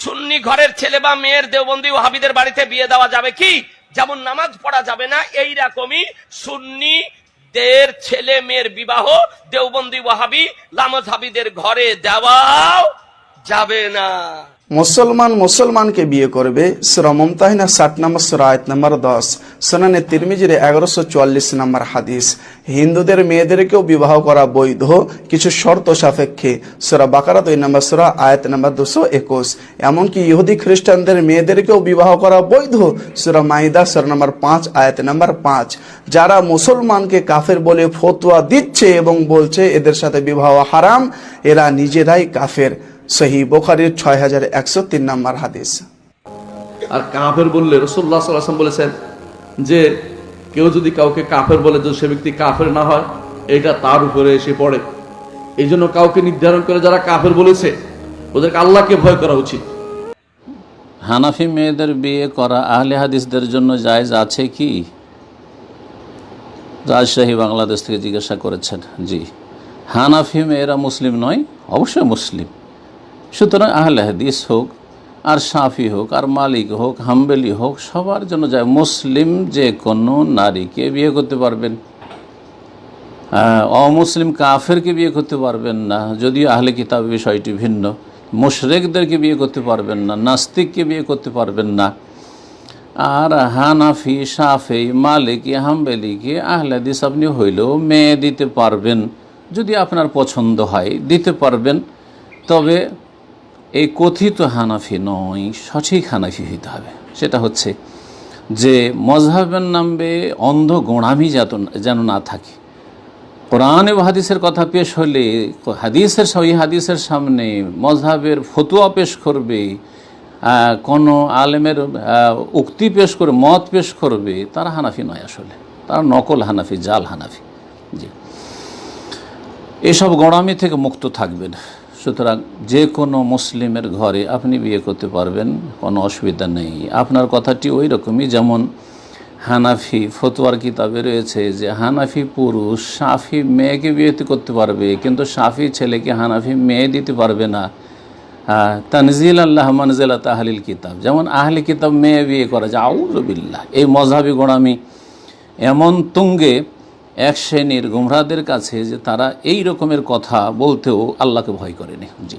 সুন্নি ঘরের ছেলে বা মেয়ের দেওবন্দি ওয়াহাবিদের বাড়িতে বিয়ে দেওয়া যাবে কি? যেমন নামাজ পড়া যাবে না, এই রকমই সুন্নিদের ছেলে মেয়ের বিবাহ দেওবন্দি ওয়াহাবি লামাজহাবিদের ঘরে দেওয়াও যাবে না। মুসলমান মুসলমানকে বিয়ে করবে, সূরা মুমতাহিনা 60 নম্বর সূরা আয়াত নম্বর 10, সুনানে তিরমিজির 1144 নম্বর হাদিস। হিন্দুদের মেয়েদেরকেও বিবাহ করা বৈধ কিছু শর্ত সাপেক্ষে, সূরা বাকারা 2 নম্বর সূরা আয়াত নম্বর 221। এমনকি ইহুদি খ্রিস্টানদের মেয়েদেরকেও বিবাহ করা বৈধ, সূরা মাইদা সূরা নম্বর 5 আয়াত নম্বর 5। যারা মুসলমানকে কাফের বলে ফতোয়া দিচ্ছে এবং বলছে এদের সাথে বিবাহ হারাম, এরা নিজেরাই কাফের। সহিহ বুখারীর 6103 নম্বর হাদিস। আর কাফের বললে রাসূলুল্লাহ সাল্লাল্লাহু আলাইহি ওয়াসাল্লাম বলেছেন যে কেউ যদি কাউকে কাফের বলে, যদি সে ব্যক্তি কাফের না হয়, এটা তার উপরে এসে পড়ে। এই জন্য কাউকে নির্ধারণ করে যারা কাফের বলেছে ওদেরকে আল্লাহকে ভয় করা উচিত। হানাফি মেয়েদের বিয়ে করা আহলে হাদিসদের জন্য জায়েজ আছে কি? রাজশাহী বাংলাদেশ থেকে জিজ্ঞাসা করেছেন। জি, হানাফি মেয়েরা মুসলিম নয়? অবশ্যই মুসলিম। সুতরাং আহলে হাদিস হোক আর শাফি হোক আর মালিক হোক হাম্বলি হোক, সবার জন্য যায়। মুসলিম যে কোনো নারীকে বিয়ে করতে পারবেন, অমুসলিম কাফেরকে বিয়ে করতে পারবেন না, যদিও আহলে কিতাব বিষয়টি ভিন্ন। মুশরিকদেরকে বিয়ে করতে পারবেন না, নাস্তিককে বিয়ে করতে পারবেন না। আর হানাফি শাফি মালিকি হাম্বলিকে আহলে হাদিস আপনি হইলেও মেয়ে দিতে পারবেন, যদি আপনার পছন্দ হয় দিতে পারবেন। তবে এই কথিত হানাফি নয়, সঠিক হানাফি হইতে হবে। সেটা হচ্ছে যে মজহাবের নামে অন্ধ গোঁড়ামি যেন না থাকে। কোরআন এবং হাদিসের কথা পেশ হলে হাদিসের সামনে মজহাবের ফতোয়া পেশ করবে, কোনো আলেমের উক্তি পেশ করে মত পেশ করবে, তারা হানাফি নয়, আসলে তারা নকল হানাফি, জাল হানাফি। জি, এসব গোঁড়ামি থেকে মুক্ত থাকবেন। সুতরাং যে কোনো মুসলিমের ঘরে আপনি বিয়ে করতে পারবেন, কোনো অসুবিধা নেই। আপনার কথাটি ওই রকমই, যেমন হানাফি ফতোয়ার কিতাবে রয়েছে যে হানাফি পুরুষ শাফি মেয়েকে বিয়ে করতে পারবে, কিন্তু শাফি ছেলেকে হানাফি মেয়ে দিতে পারবে না। তানজিল আল্লাহ মানজিলাত আহলিল কিতাব, যেমন আহলি কিতাব মেয়ে বিয়ে করা যায়, আউযু বিল্লাহ। এই মজহাবি গোঁড়ামি এমন তুঙ্গে এক শ্রেণীর গুমরাহদের কাছে যে তারা এই রকমের কথা বলতেও আল্লাহকে ভয় করেনি। জি।